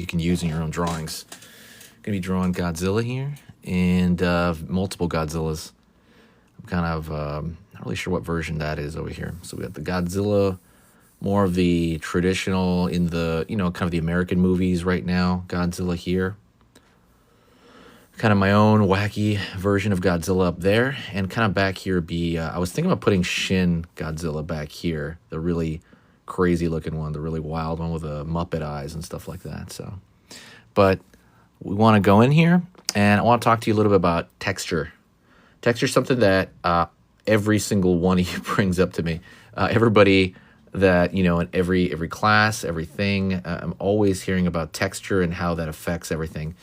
you can use in your own drawings. I'm going to be drawing Godzilla here and multiple Godzillas. I'm kind of not really sure what version that is over here. So we got the Godzilla, more of the traditional in the, kind of the American movies right now. Godzilla here. Kind of my own wacky version of Godzilla up there. And kind of back here be, I was thinking about putting Shin Godzilla back here. The really crazy looking one, the really wild one with the Muppet eyes and stuff like that. So, but we want to go in here and I want to talk to you a little bit about texture. Texture is something that every single one of you brings up to me. Everybody that, in every class, everything, I'm always hearing about texture and how that affects everything.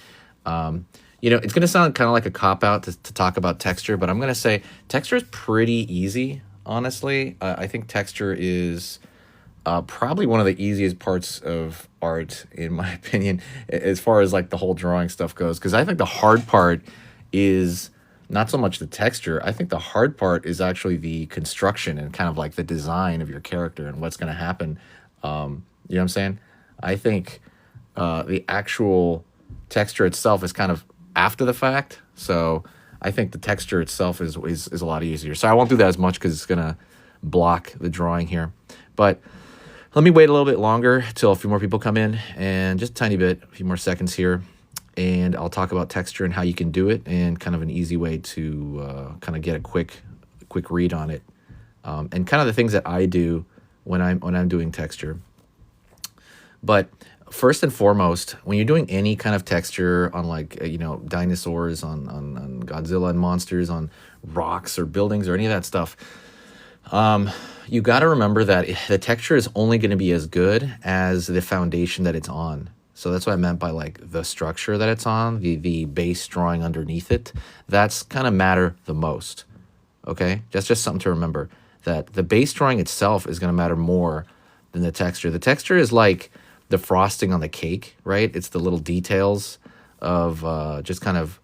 It's going to sound kind of like a cop-out to talk about texture, but I'm going to say texture is pretty easy, honestly. I think texture is probably one of the easiest parts of art, in my opinion, as far as like the whole drawing stuff goes. Because I think the hard part is not so much the texture. I think the hard part is actually the construction and kind of like the design of your character and what's going to happen. You know what I'm saying? I think the actual texture itself is kind of after the fact. So I think the texture itself is a lot easier. So I won't do that as much because it's going to block the drawing here. But let me wait a little bit longer till a few more people come in, and just a tiny bit, a few more seconds here, and I'll talk about texture and how you can do it, and kind of an easy way to kind of get a quick read on it, and kind of the things that I do when I'm doing texture. But first and foremost, when you're doing any kind of texture on like dinosaurs, on Godzilla and monsters, on rocks or buildings or any of that stuff, you got to remember that the texture is only going to be as good as the foundation that it's on. So that's what I meant by like the structure that it's on, the base drawing underneath it. That's kind of matter the most. Okay, that's just something to remember, that the base drawing itself is going to matter more than the texture. The texture is like the frosting on the cake, right? It's the little details of just kind of,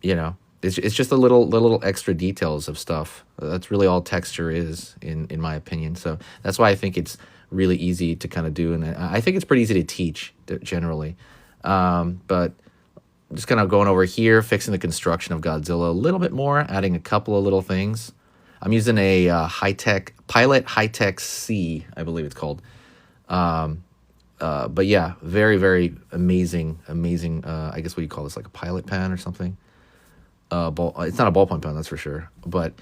it's just the little extra details of stuff. That's really all texture is, in my opinion. So that's why I think it's really easy to kind of do, and I think it's pretty easy to teach generally. But just kind of going over here, fixing the construction of Godzilla a little bit more, adding a couple of little things. I'm using a Pilot High-Tech C, I believe it's called. But yeah, very, very amazing. I guess what you call this, like a pilot pen or something. It's not a ballpoint pen, that's for sure. But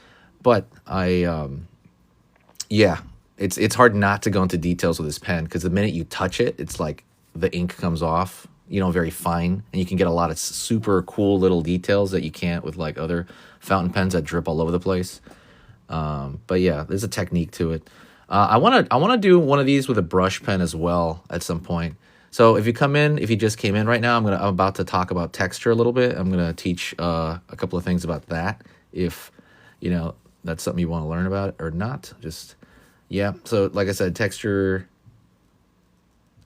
I, it's hard not to go into details with this pen, because the minute you touch it, it's like the ink comes off, very fine, and you can get a lot of super cool little details that you can't with like other fountain pens that drip all over the place. But yeah, there's a technique to it. I want to do one of these with a brush pen as well at some point. So if you just came in right now, I'm about to talk about texture a little bit. I'm going to teach a couple of things about that, if that's something you want to learn about or not. Yeah. So like I said, texture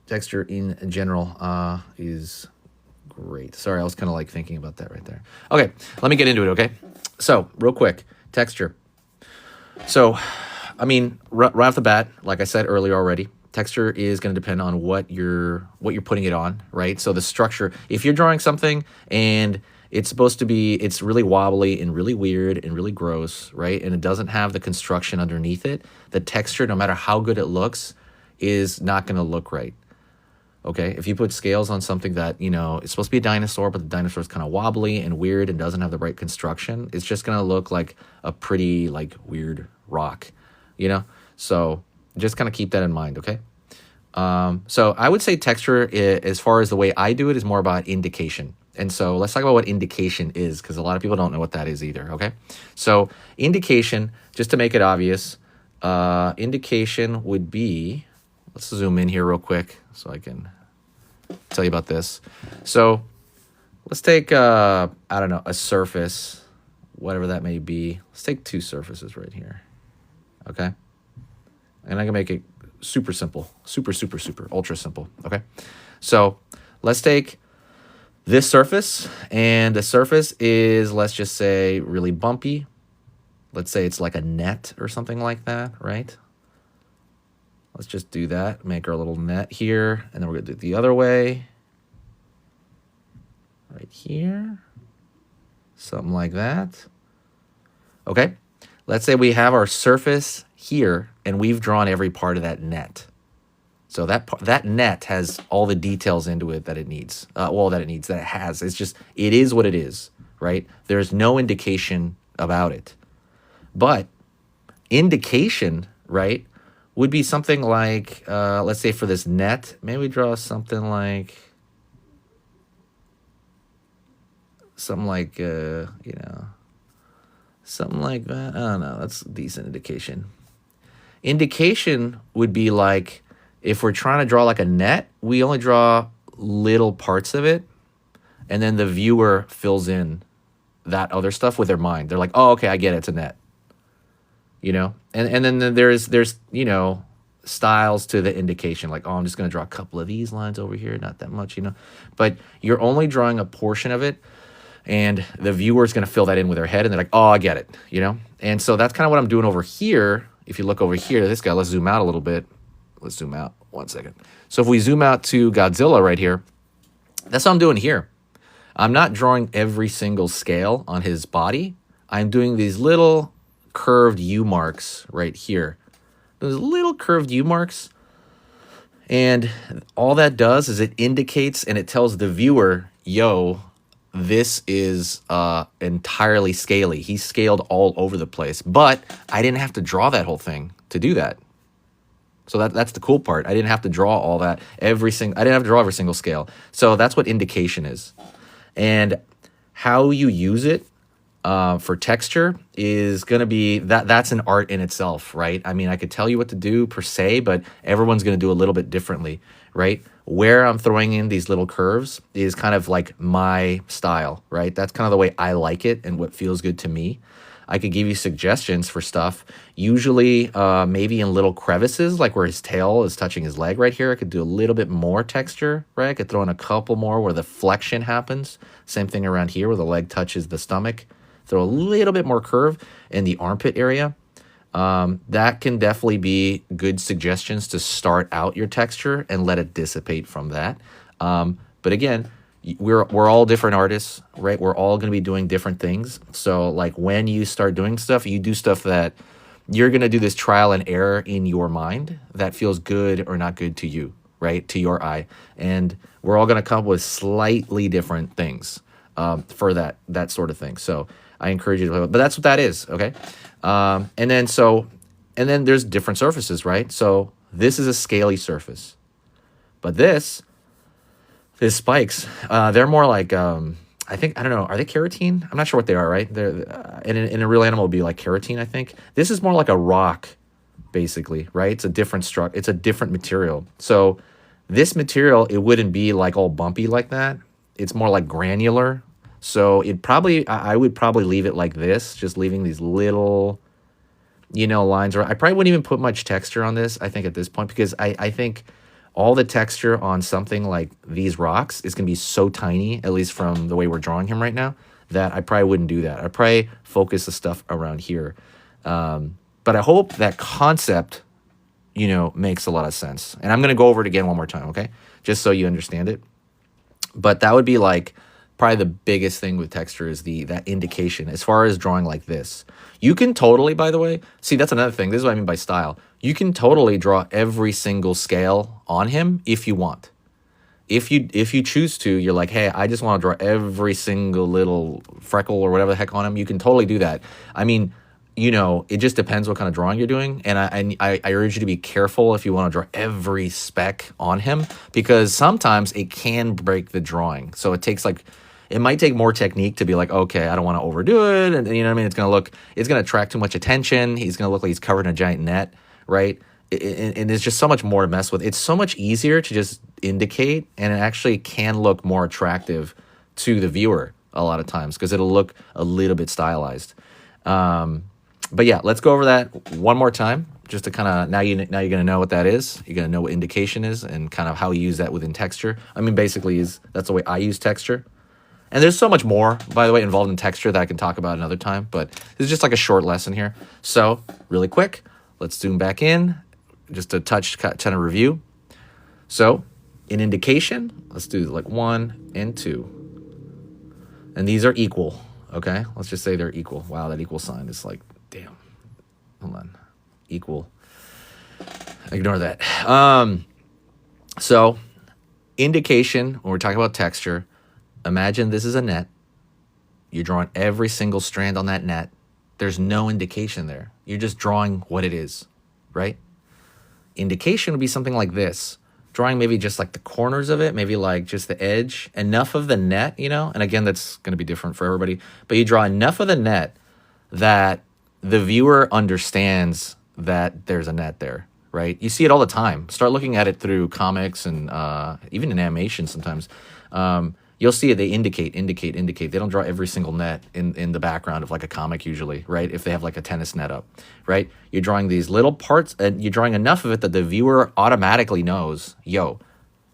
in general is great. Sorry, I was kind of like thinking about that right there. Okay, let me get into it. Okay, so real quick, texture. So, I mean, right off the bat, like I said earlier already, texture is going to depend on what you're putting it on, right? So the structure, if you're drawing something and it's really wobbly and really weird and really gross, right? And it doesn't have the construction underneath it, the texture, no matter how good it looks, is not going to look right. Okay, if you put scales on something that, it's supposed to be a dinosaur, but the dinosaur is kind of wobbly and weird and doesn't have the right construction, it's just going to look like a pretty, like, weird rock, So just kind of keep that in mind, okay? So I would say texture, as far as the way I do it, is more about indication. And so let's talk about what indication is, because a lot of people don't know what that is either, okay? So indication, just to make it obvious, indication would be, let's zoom in here real quick so I can tell you about this. So let's take, I don't know, a surface, whatever that may be. Let's take two surfaces right here, okay? And I can make it super simple, super ultra simple, okay? So let's take this surface, and the surface is, let's just say, really bumpy. Let's say it's like a net or something like that, right? Let's just do that, make our little net here, and then we're gonna do it the other way. right here. Something like that. Okay. Let's say we have our surface here, and we've drawn every part of that net. So that net has all the details into it that it needs. That it has. It's just, it is what it is, right? There's no indication about it. But indication, right, would be something like, let's say for this net, maybe we draw something like, something like that. I don't know. That's a decent indication. Indication would be like, if we're trying to draw like a net, we only draw little parts of it, and then the viewer fills in that other stuff with their mind. They're like, oh, okay, I get it, it's a net. And then there's styles to the indication, like, oh, I'm just going to draw a couple of these lines over here, not that much, but you're only drawing a portion of it, and the viewer is going to fill that in with their head, and they're like, oh, I get it, And so that's kind of what I'm doing over here. If you look over here, this guy, let's zoom out a little bit. Let's zoom out 1 second. So if we zoom out to Godzilla right here, that's what I'm doing here. I'm not drawing every single scale on his body. I'm doing these little curved U marks right here. Those little curved U marks. And all that does is it indicates and it tells the viewer, yo, this is entirely scaly. He's scaled all over the place. But I didn't have to draw that whole thing to do that. So that's the cool part. I didn't have to draw all that, I didn't have to draw every single scale. So that's what indication is. And how you use it for texture is going to be, that's an art in itself, right? I mean, I could tell you what to do per se, but everyone's going to do a little bit differently, right? Where I'm throwing in these little curves is kind of like my style, right? That's kind of the way I like it and what feels good to me. I could give you suggestions for stuff, usually maybe in little crevices, like where his tail is touching his leg right here. I could do a little bit more texture, right? I could throw in a couple more where the flexion happens. Same thing around here where the leg touches the stomach. Throw a little bit more curve in the armpit area. That can definitely be good suggestions to start out your texture and let it dissipate from that. But again, we're all different artists, right? We're all going to be doing different things. So like when you start doing stuff, you do stuff that you're going to do this trial and error in your mind that feels good or not good to you, right? To your eye. And we're all going to come up with slightly different things for that sort of thing. So I encourage you to, but that's what that is, okay? And then there's different surfaces, right? So this is a scaly surface. But this spikes, they're more like, I think, I don't know, are they keratin? I'm not sure what they are, right? They're in a real animal it would be like keratin, I think. This is more like a rock, basically, right? It's a different it's a different material. So this material, it wouldn't be like all bumpy like that. It's more like granular. So I would probably leave it like this, just leaving these little, lines. I probably wouldn't even put much texture on this, I think, at this point, because I think all the texture on something like these rocks is going to be so tiny, at least from the way we're drawing him right now, that I probably wouldn't do that. I'd probably focus the stuff around here. But I hope that concept, makes a lot of sense. And I'm going to go over it again one more time, okay? Just so you understand it. But that would be like probably the biggest thing with texture is that indication as far as drawing like this. You can totally, by the way, see, that's another thing. This is what I mean by style. You can totally draw every single scale on him if you want. If you choose to, you're like, hey, I just want to draw every single little freckle or whatever the heck on him. You can totally do that. I mean, it just depends what kind of drawing you're doing. And I urge you to be careful if you want to draw every speck on him, because sometimes it can break the drawing. So it might take more technique to be like, okay, I don't want to overdo it. And you know what I mean? It's going to attract too much attention. He's going to look like he's covered in a giant net, right? And there's just so much more to mess with. It's so much easier to just indicate, and it actually can look more attractive to the viewer a lot of times because it'll look a little bit stylized. But yeah, let's go over that one more time just to kind of, now you're going to know what that is. You're going to know what indication is and kind of how you use that within texture. I mean, basically that's the way I use texture. And there's so much more, by the way, involved in texture that I can talk about another time, but this is just like a short lesson here. So really quick, let's zoom back in, just a kind of review. So in indication, let's do like 1 and 2. And these are equal, okay? Let's just say they're equal. Wow, that equal sign is like, damn. Hold on. Equal. Ignore that. So indication, when we're talking about texture, imagine this is a net. You're drawing every single strand on that net. There's no indication there. You're just drawing what it is, right? Indication would be something like this. Drawing maybe just like the corners of it, maybe like just the edge, enough of the net, you know? And again, that's going to be different for everybody. But you draw enough of the net that the viewer understands that there's a net there, right? You see it all the time. Start looking at it through comics and even in animation sometimes. You'll see it, they indicate. They don't draw every single net in the background of like a comic usually, right? If they have like a tennis net up, right? You're drawing these little parts and you're drawing enough of it that the viewer automatically knows, yo,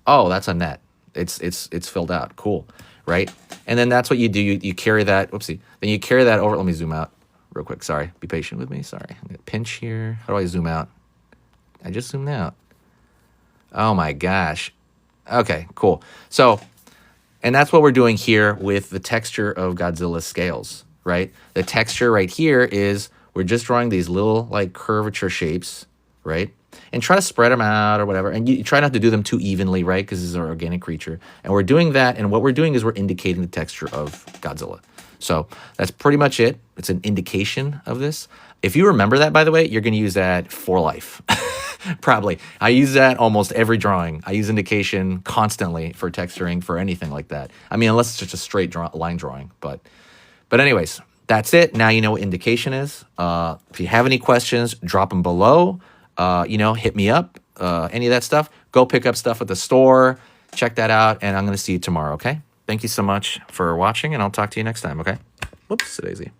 oh, that's a net. It's filled out. Cool, right? And then that's what you do. You carry that, whoopsie. Then you carry that over. Let me zoom out real quick. Sorry, be patient with me. Sorry, I'm gonna pinch here. How do I zoom out? I just zoomed out. Oh my gosh. Okay, cool. So, and that's what we're doing here with the texture of Godzilla's scales, right? The texture right here is we're just drawing these little like curvature shapes, right? And try to spread them out or whatever. And you try not to do them too evenly, right? Because this is an organic creature. And we're doing that. And what we're doing is we're indicating the texture of Godzilla. So that's pretty much it. It's an indication of this. If you remember that, by the way, you're going to use that for life. Probably. I use that almost every drawing. I use indication constantly for texturing, for anything like that. I mean, unless it's just a straight line drawing. But anyways, that's it. Now you know what indication is. If you have any questions, drop them below. Hit me up. Any of that stuff. Go pick up stuff at the store. Check that out. And I'm going to see you tomorrow, okay? Thank you so much for watching, and I'll talk to you next time, okay? Whoops, daisy.